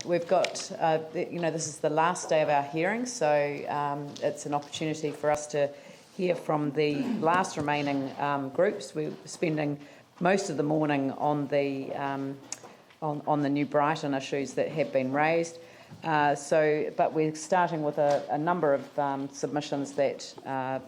We've got, this is the last day of our hearing, so it's an opportunity for us to hear from the last remaining groups. We're spending most of the morning on the New Brighton issues that have been raised. But we're starting with a number of submissions that are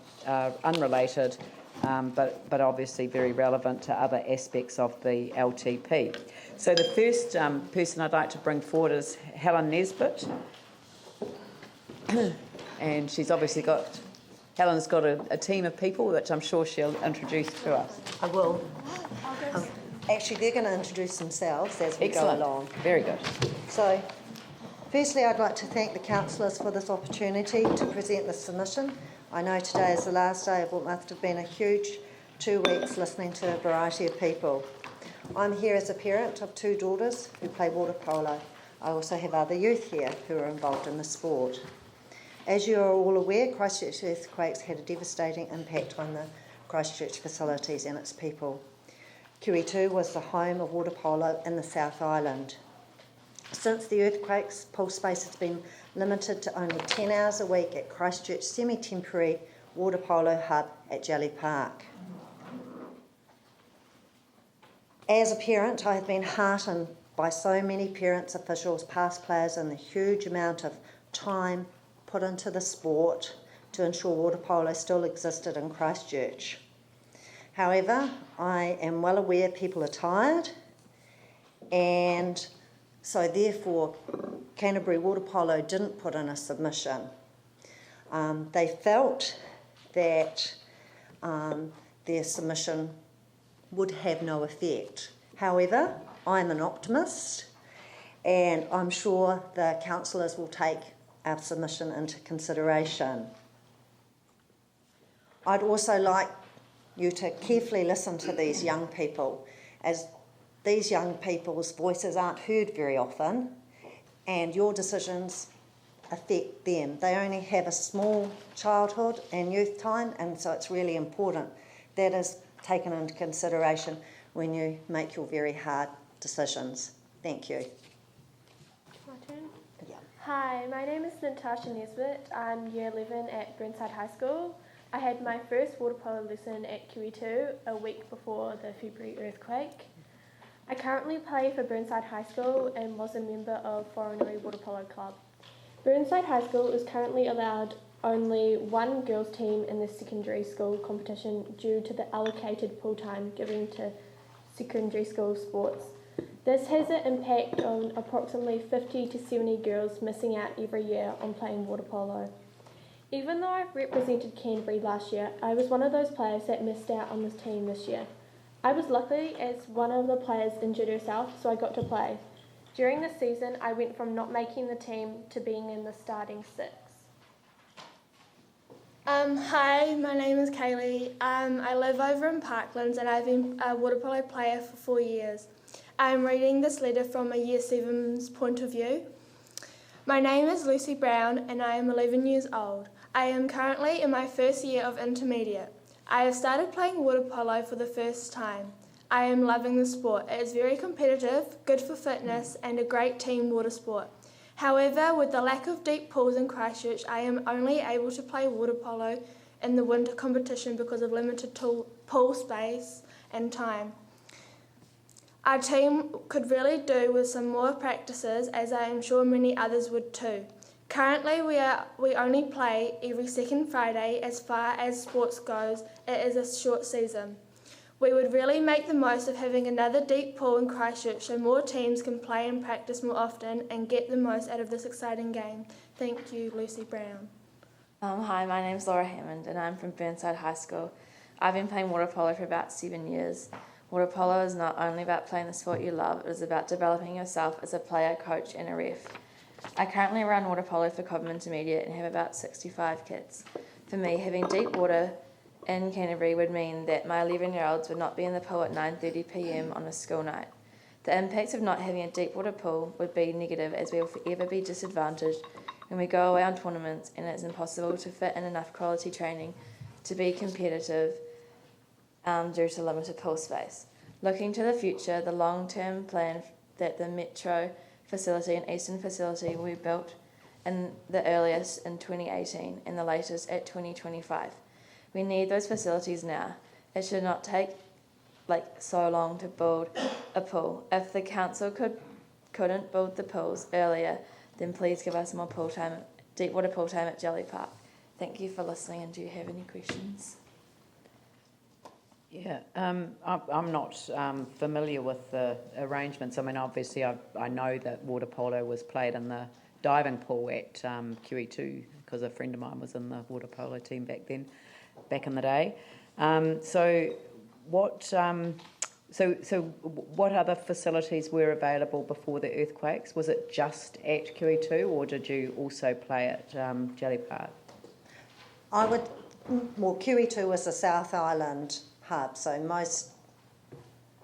unrelated, but obviously very relevant to other aspects of the LTP. So the first person I'd like to bring forward is Helen Nesbit, and Helen's got a team of people which I'm sure she'll introduce to us. I will. Actually, they're going to introduce themselves as we Excellent. go along. Very good. So, firstly, I'd like to thank the councillors for this opportunity to present this submission. I know today is the last day of what must have been a huge 2 weeks listening to a variety of people. I'm here as a parent of 2 daughters who play water polo. I also have other youth here who are involved in the sport. As you are all aware, Christchurch earthquakes had a devastating impact on the Christchurch facilities and its people. QE2 was the home of water polo in the South Island. Since the earthquakes, pool space has been limited to only 10 hours a week at Christchurch semi-temporary water polo hub at Jelly Park. As a parent, I have been heartened by so many parents, officials, past players, and the huge amount of time put into the sport to ensure water polo still existed in Christchurch. However, I am well aware people are tired, and so therefore Canterbury Water Polo didn't put in a submission. They felt that their submission would have no effect. However, I'm an optimist, and I'm sure the councillors will take our submission into consideration. I'd also like you to carefully listen to these young people, as these young people's voices aren't heard very often, and your decisions affect them. They only have a small childhood and youth time, and so it's really important that is taken into consideration when you make your very hard decisions. Thank you. My turn? Yeah. Hi, my name is Natasha Nesbit. I'm year 11 at Burnside High School. I had my first water polo lesson at QE2 a week before the February earthquake. I currently play for Burnside High School and was a member of Whanganui Water Polo Club. Burnside High School is currently allowed only one girls team in the secondary school competition due to the allocated pool time given to secondary school sports. This has an impact on approximately 50 to 70 girls missing out every year on playing water polo. Even though I've represented Canterbury last year, I was one of those players that missed out on this team this year. I was lucky as one of the players injured herself, so I got to play. During the season, I went from not making the team to being in the starting 6. Hi, my name is Kaylee. I live over in Parklands and I've been a water polo player for 4 years. I'm reading this letter from a Year 7's point of view. My name is Lucy Brown and I am 11 years old. I am currently in my first year of intermediate. I have started playing water polo for the first time. I am loving the sport. It is very competitive, good for fitness and a great team water sport. However, with the lack of deep pools in Christchurch, I am only able to play water polo in the winter competition because of limited pool space and time. Our team could really do with some more practices, as I am sure many others would too. Currently, we only play every second Friday. As far as sports goes, it is a short season. We would really make the most of having another deep pool in Christchurch so more teams can play and practice more often and get the most out of this exciting game. Thank you, Lucy Brown. Hi, my name's Laura Hammond and I'm from Burnside High School. I've been playing water polo for about 7 years. Water polo is not only about playing the sport you love, it is about developing yourself as a player, coach and a ref. I currently run water polo for Cobham Intermediate and have about 65 kids. For me, having deep water in Canterbury would mean that my 11-year-olds would not be in the pool at 9:30 p.m. on a school night. The impacts of not having a deep water pool would be negative, as we will forever be disadvantaged when we go away on tournaments and it is impossible to fit in enough quality training to be competitive due to limited pool space. Looking to the future, the long-term plan that the Metro facility and eastern facility will be built in the earliest in 2018 and the latest at 2025. We need those facilities now. It should not take so long to build a pool. If the council couldn't build the pools earlier, then please give us more pool time, deep water pool time at Jelly Park. Thank you for listening, and do you have any questions? Yeah, I'm not familiar with the arrangements. I mean, obviously, I know that water polo was played in the diving pool at QE2 because a friend of mine was in the water polo team back in the day. So what other facilities were available before the earthquakes? Was it just at QE2, or did you also play at Jelly Park? QE2 was the South Island hub, so most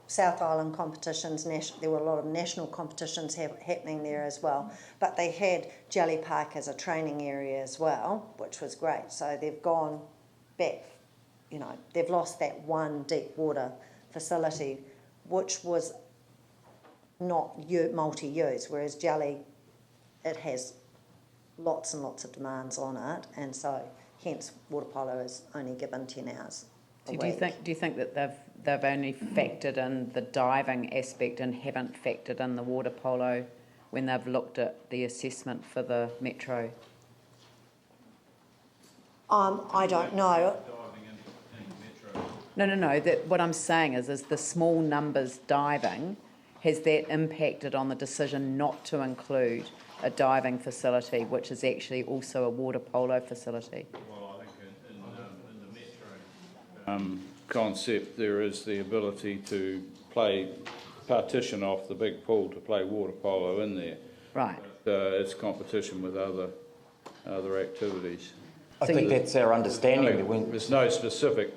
South Island competitions, there were a lot of national competitions happening there as well, but they had Jelly Park as a training area as well, which was great. So they've gone back, they've lost that one deep water facility, which was not multi-use, whereas Jelly, it has lots and lots of demands on it, and so hence water polo is only given 10 hours a week. Do you think that they've only factored in the diving aspect and haven't factored in the water polo when they've looked at the assessment for the metro? I don't know. No. What I'm saying is the small numbers diving, has that impacted on the decision not to include a diving facility, which is actually also a water polo facility? Well, I think in the metro concept, there is the ability to partition off the big pool to play water polo in there. Right. It's competition with other activities. I think that's our understanding. There's no specific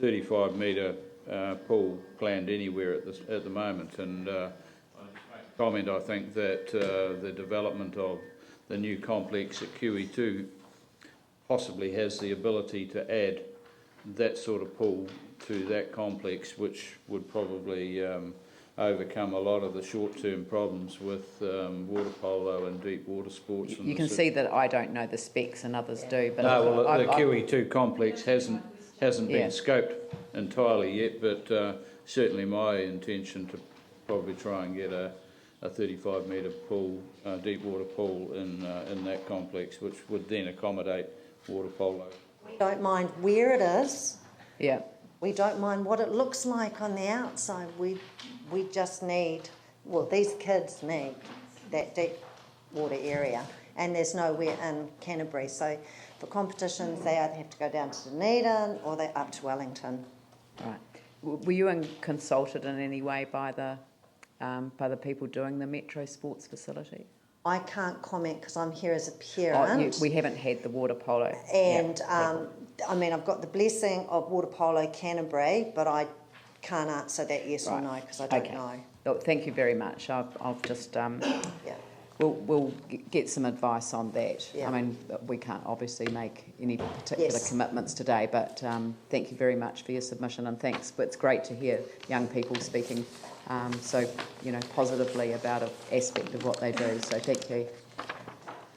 35-metre pool planned anywhere at the moment, and comment, I think that the development of the new complex at QE2 possibly has the ability to add that sort of pool to that complex, which would probably overcome a lot of the short-term problems with water polo and deep water sports. You can see that I don't know the specs and others do. But no, well, the QE2 complex hasn't been scoped entirely yet, but certainly my intention to probably try and get a 35-metre pool, deep water pool in that complex, which would then accommodate water polo. We don't mind where it is. Yeah. We don't mind what it looks like on the outside. We just need, these kids need that deep water area, and there's nowhere in Canterbury. So for competitions, they either have to go down to Dunedin or they're up to Wellington. Right. Were you consulted in any way by the people doing the Metro Sports facility? I can't comment because I'm here as a parent. We haven't had the water polo. And I've got the blessing of Water Polo Canterbury, but I can't answer that yes or no because I don't know. Look, thank you very much. I'll just we'll get some advice on that. Yeah. I mean, we can't obviously make any particular commitments today, but thank you very much for your submission, and thanks. But it's great to hear young people speaking so positively about an aspect of what they do. So thank you.